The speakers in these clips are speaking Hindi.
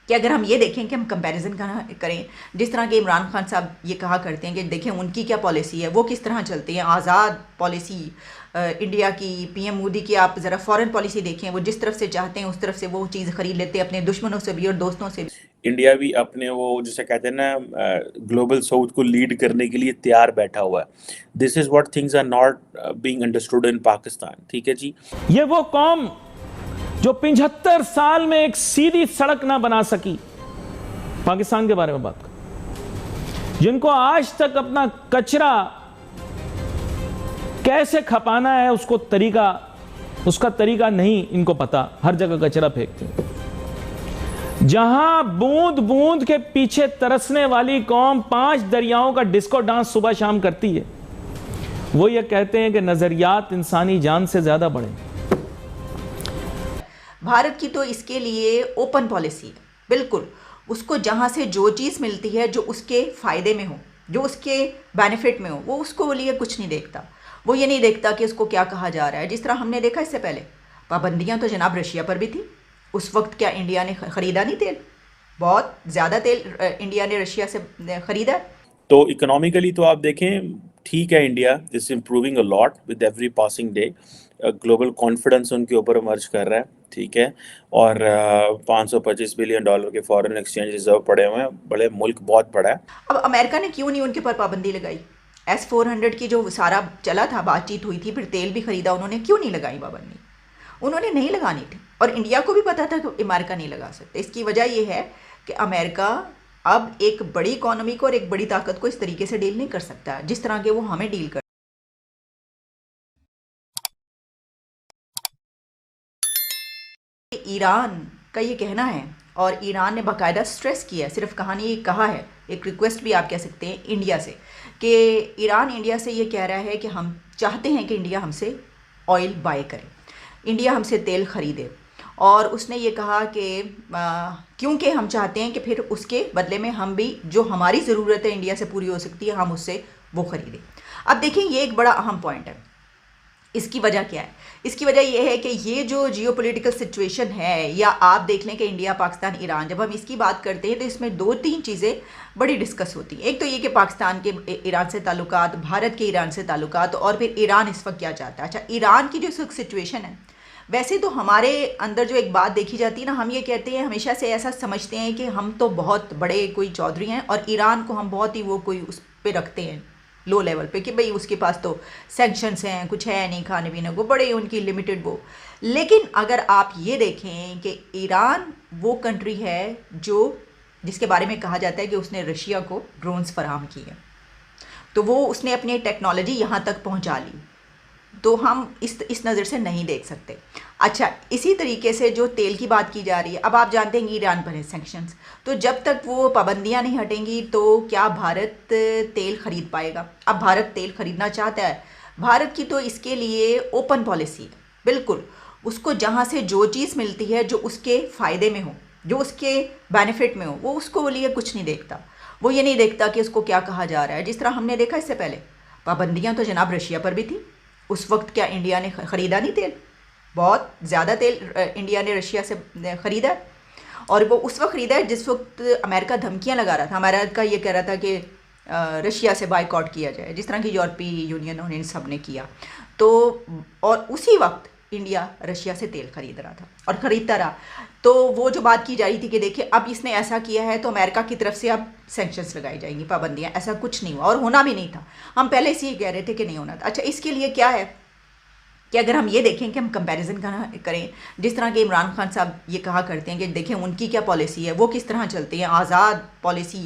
कि अगर हम ये देखें कि हम कंपैरिजन करें, जिस तरह के इमरान खान साहब ये कहा करते हैं कि देखें उनकी क्या पॉलिसी है, वो किस तरह चलती है, आज़ाद पॉलिसी इंडिया की, पीएम मोदी की आप ज़रा फॉरेन पॉलिसी देखें, वो जिस तरफ से चाहते हैं उस तरफ से वो चीज़ खरीद लेते हैं, अपने दुश्मनों से भी और दोस्तों से भी। इंडिया भी अपने वो जिसे कहते हैं ना ग्लोबल साउथ को लीड करने के लिए तैयार बैठा हुआ है। This is what things are not being understood in Pakistan. ठीक है जी। ये वो कौम जो 75 साल में एक सीधी सड़क ना बना सकी, पाकिस्तान के बारे में बात कर, जिनको आज तक अपना कचरा कैसे खपाना है उसका तरीका नहीं इनको पता, हर जगह कचरा फेंकते हैं। जहां बूंद बूंद के पीछे तरसने वाली कौम 5 दरियाओं का डिस्को डांस सुबह शाम करती है, वो ये कहते हैं कि नजरियात इंसानी जान से ज्यादा बड़े। भारत की तो इसके लिए ओपन पॉलिसी है, बिल्कुल उसको जहाँ से जो चीज़ मिलती है जो उसके फ़ायदे में हो, जो उसके बेनिफिट में हो, वो उसको लिए कुछ नहीं देखता। वो ये नहीं देखता कि उसको क्या कहा जा रहा है। जिस तरह हमने देखा इससे पहले पाबंदियाँ तो जनाब रशिया पर भी थी, उस वक्त क्या इंडिया ने ख़रीदा नहीं तेल? बहुत ज़्यादा तेल इंडिया ने रशिया से ख़रीदा। तो इकोनॉमिकली तो आप देखें ठीक है, India is improving a lot with every passing day. Global confidence उनके ऊपर इमर्ज कर रहा है। ठीक है। और $525 बिलियन के फॉरेन एक्सचेंज रिजर्व पड़े हुए हैं। बड़े मुल्क बहुत बड़ा है। अब अमेरिका ने क्यों नहीं उनके पर पाबंदी लगाई? S-400 की जो सारा चला था, बातचीत हुई थी, फिर तेल भी खरीदा, उन्होंने क्यों नहीं लगाई पाबंदी? उन्होंने नहीं लगानी थी और इंडिया को भी पता था कि अमेरिका नहीं लगा सकते। इसकी वजह यह है कि अमेरिका अब एक बड़ी इकोनॉमी को और एक बड़ी ताकत को इस तरीके से डील नहीं कर सकता जिस तरह के वो हमें डील कर। ईरान का ये कहना है और ईरान ने बाकायदा स्ट्रेस किया, सिर्फ कहानी कहा है, एक रिक्वेस्ट भी आप कह सकते हैं इंडिया से, कि ईरान इंडिया से ये कह रहा है कि हम चाहते हैं कि इंडिया हमसे ऑयल बाय करे, इंडिया हमसे तेल ख़रीदे। और उसने ये कहा कि क्योंकि हम चाहते हैं कि फिर उसके बदले में हम भी जो हमारी ज़रूरत है इंडिया से पूरी हो सकती है, हम उससे वो ख़रीदें। अब देखें, ये एक बड़ा अहम पॉइंट है। इसकी वजह क्या है? इसकी वजह यह है कि ये जो जियोपॉलिटिकल सिचुएशन है, या आप देख लें कि इंडिया, पाकिस्तान, ईरान, जब हम इसकी बात करते हैं तो इसमें 2-3 चीज़ें बड़ी डिस्कस होती हैं। एक तो ये कि पाकिस्तान के ईरान से ताल्लुकात, भारत के ईरान से ताल्लुकात, और फिर ईरान इस वक्त क्या चाहता है। अच्छा, ईरान की जो इस वक्त सिचुएशन है, वैसे तो हमारे अंदर जो एक बात देखी जाती है ना, हम ये कहते हैं, हमेशा से ऐसा समझते हैं कि हम तो बहुत बड़े कोई चौधरी हैं और ईरान को हम बहुत ही वो कोई उस पर रखते हैं लो लेवल पे, कि भाई उसके पास तो सैंक्शंस हैं, कुछ है नहीं खाने पीने को, बड़े उनकी लिमिटेड वो। लेकिन अगर आप ये देखें कि ईरान वो कंट्री है जिसके बारे में कहा जाता है कि उसने रशिया को ड्रोन्स फराहम किए, तो वो उसने अपनी टेक्नोलॉजी यहाँ तक पहुँचा ली, तो हम इस नज़र से नहीं देख सकते। अच्छा, इसी तरीके से जो तेल की बात की जा रही है, अब आप जानते हैं कि ईरान पर है सैंक्शंस, तो जब तक वो पाबंदियां नहीं हटेंगी तो क्या भारत तेल खरीद पाएगा? अब भारत तेल खरीदना चाहता है, भारत की तो इसके लिए ओपन पॉलिसी है, बिल्कुल उसको जहाँ से जो चीज़ मिलती है जो उसके फ़ायदे में हो, जो उसके बेनिफिट में हो, वो उसको लिए कुछ नहीं देखता। वो ये नहीं देखता कि उसको क्या कहा जा रहा है। जिस तरह हमने देखा इससे पहले पाबंदियाँ तो जनाब रशिया पर भी थी, उस वक्त क्या इंडिया ने ख़रीदा नहीं तेल? बहुत ज़्यादा तेल इंडिया ने रशिया से ख़रीदा, और वो उस वक्त ख़रीदा है जिस वक्त अमेरिका धमकियां लगा रहा था। अमेरिका ये कह रहा था कि रशिया से बायकॉट किया जाए, जिस तरह की यूरोपीय यूनियन और इन सब ने किया। तो और उसी वक्त इंडिया रशिया से तेल खरीद रहा था और ख़रीदता रहा। तो वो जो बात की जा रही थी कि देखिए अब इसने ऐसा किया है तो अमेरिका की तरफ से अब सैंक्शंस लगाई जाएंगी, पाबंदियां, ऐसा कुछ नहीं हुआ और होना भी नहीं था। हम पहले से ही कह रहे थे कि नहीं होना था। अच्छा, इसके लिए क्या है कि अगर हम ये देखें कि हम कंपैरिजन करें, जिस तरह के इमरान खान साहब ये कहा करते हैं कि देखें उनकी क्या पॉलिसी है, वो किस तरह चलती है, आज़ाद पॉलिसी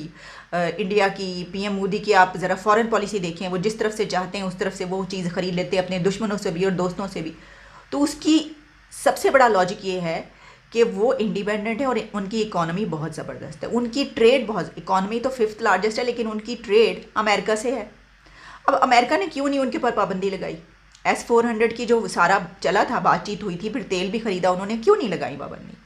इंडिया की, पीएम मोदी की आप ज़रा फॉरेन पॉलिसी देखें, वो जिस तरफ से चाहते हैं उस तरफ से वो चीज़ खरीद लेते हैं, अपने दुश्मनों से भी और दोस्तों से भी। तो उसकी सबसे बड़ा लॉजिक ये है कि वो इंडिपेंडेंट है और उनकी इकॉनमी बहुत ज़बरदस्त है, उनकी ट्रेड बहुत, इकॉनमी तो 5th लार्जेस्ट है लेकिन उनकी ट्रेड अमेरिका से है। अब अमेरिका ने क्यों नहीं उनके पर पाबंदी लगाई? S-400 की जो सारा चला था, बातचीत हुई थी, फिर तेल भी खरीदा, उन्होंने क्यों नहीं लगाई पाबंदी?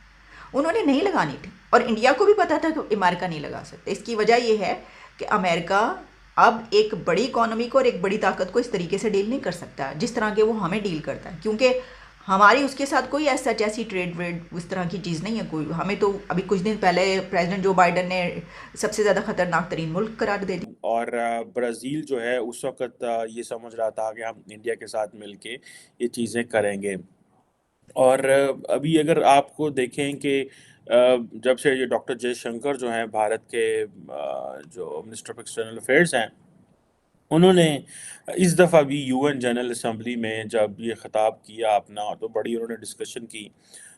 उन्होंने नहीं लगानी थी और इंडिया को भी पता था कि अमेरिका नहीं लगा सकते। इसकी वजह यह है कि अमेरिका अब एक बड़ी इकॉनमी को और एक बड़ी ताकत को इस तरीके से डील नहीं कर सकता जिस तरह के वो हमें डील करता है, क्योंकि हमारी उसके साथ कोई ऐसा ऐसी ट्रेड वेड उस तरह की चीज़ नहीं है कोई। हमें तो अभी कुछ दिन पहले प्रेसिडेंट जो बाइडन ने सबसे ज़्यादा खतरनाक तरीन मुल्क करार दे दिया। और ब्राज़ील जो है उस वक़्त ये समझ रहा था कि हम इंडिया के साथ मिलके ये चीज़ें करेंगे। और अभी अगर आपको देखें कि जब से ये डॉक्टर जयशंकर जो हैं भारत के जो मिनिस्टर ऑफ एक्सटर्नल अफेयर्स हैं, उन्होंने इस दफ़ा भी यूएन जनरल असेंबली में जब ये ख़िताब किया अपना, तो बड़ी उन्होंने डिस्कशन की।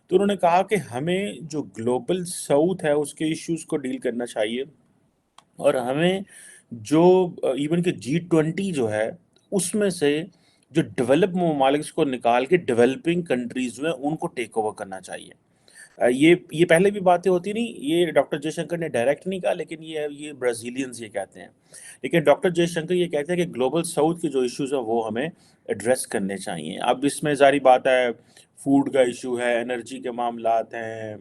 तो उन्होंने कहा कि हमें जो ग्लोबल साउथ है उसके इश्यूज़ को डील करना चाहिए और हमें जो इवन कि G20 जो है उसमें से जो डेवलप ममालिक्स को निकाल के डेवलपिंग कंट्रीज़ जो हैं उनको टेक ओवर करना चाहिए। ये पहले भी बातें होती नहीं, ये डॉक्टर जयशंकर ने डायरेक्ट नहीं कहा, लेकिन ये ब्राज़ीलियंस ये कहते हैं। लेकिन डॉक्टर जयशंकर ये कहते हैं कि ग्लोबल साउथ के जो इश्यूज़ हैं वो हमें एड्रेस करने चाहिए। अब इसमें ज़ाहिर बात है फूड का इश्यू है, एनर्जी के मामलात हैं,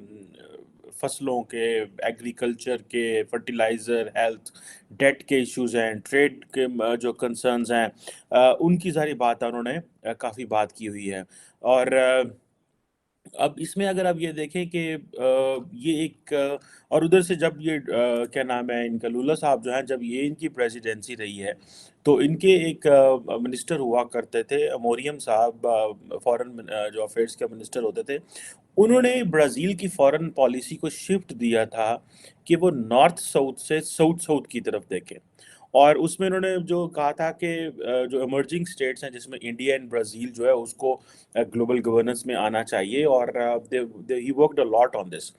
फसलों के, एग्रीकल्चर के, फर्टिलाइज़र, हेल्थ, डेट के इश्यूज़ हैं, ट्रेड के जो कंसर्न्स हैं, उनकी सारी बात उन्होंने काफ़ी बात की हुई है। और अब इसमें अगर आप ये देखें कि ये एक और उधर से जब ये क्या नाम है इनका, लूला साहब जो हैं, जब ये इनकी प्रेसिडेंसी रही है, तो इनके एक मिनिस्टर हुआ करते थे, अमोरियम साहब, फॉरेन जो अफेयर्स के मिनिस्टर होते थे। उन्होंने ब्राज़ील की फॉरेन पॉलिसी को शिफ्ट दिया था कि वो नॉर्थ साउथ से साउथ साउथ की तरफ देखें। और उसमें उन्होंने जो कहा था कि जो इमर्जिंग स्टेट्स हैं जिसमें इंडिया एंड ब्राज़ील जो है उसको ग्लोबल गवर्नेंस में आना चाहिए, और दे ही worked a lot on this.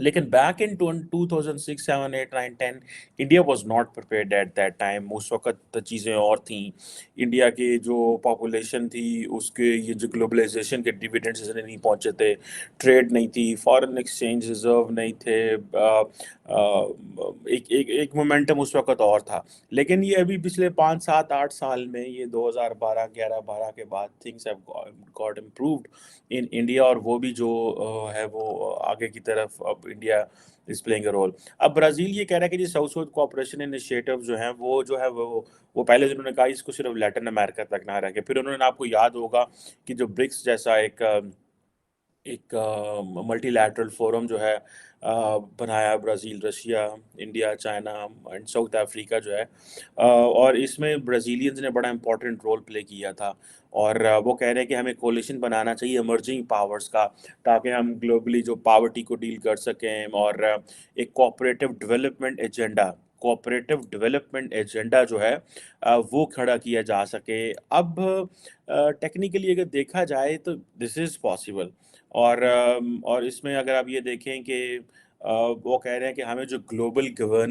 लेकिन back in 2006, 7, 8, 9, 10 India was not prepared at that time. उस वक़्त चीज़ें और थीं। इंडिया की जो पॉपुलेशन थी उसके ये जो ग्लोबलाइजेशन के डिविडेंड्स इसलिए नहीं पहुंचे थे, ट्रेड नहीं थी, फॉरेन एक्सचेंज रिजर्व नहीं थे, एक मोमेंटम उस वक़्त और था। लेकिन ये अभी पिछले 5, 7, 8 साल में, ये 2012, 11, 12 के बाद things have got improved in India, और वो भी जो है वो आगे की तरफ अब India is playing a role. अब ब्राज़ील ये कह रहा है कि जी साउथ साउथ कोऑपरेशन इनिशिएटिव जो हैं वो जो है वो पहले उन्होंने कहा इसको सिर्फ लैटिन अमेरिका तक ना रखें। फिर उन्होंने, आपको याद होगा कि जो ब्रिक्स जैसा एक मल्टीलैटरल फोरम जो है बनाया, Brazil, Russia, India, China and south Africa जो है, और इसमें ब्राज़ीलियंस ने बड़ा इंपॉर्टेंट रोल प्ले किया था। और वो कह रहे हैं कि हमें कोलिशन बनाना चाहिए इमर्जिंग पावर्स का, ताकि हम ग्लोबली जो पावर्टी को डील कर सकें, और एक कोऑपरेटिव डेवलपमेंट एजेंडा जो है वो खड़ा किया जा सके। अब टेक्निकली अगर देखा जाए तो दिस इज़ पॉसिबल। और इसमें अगर आप ये देखें कि वो कह रहे हैं कि हमें जो ग्लोबल गवर्न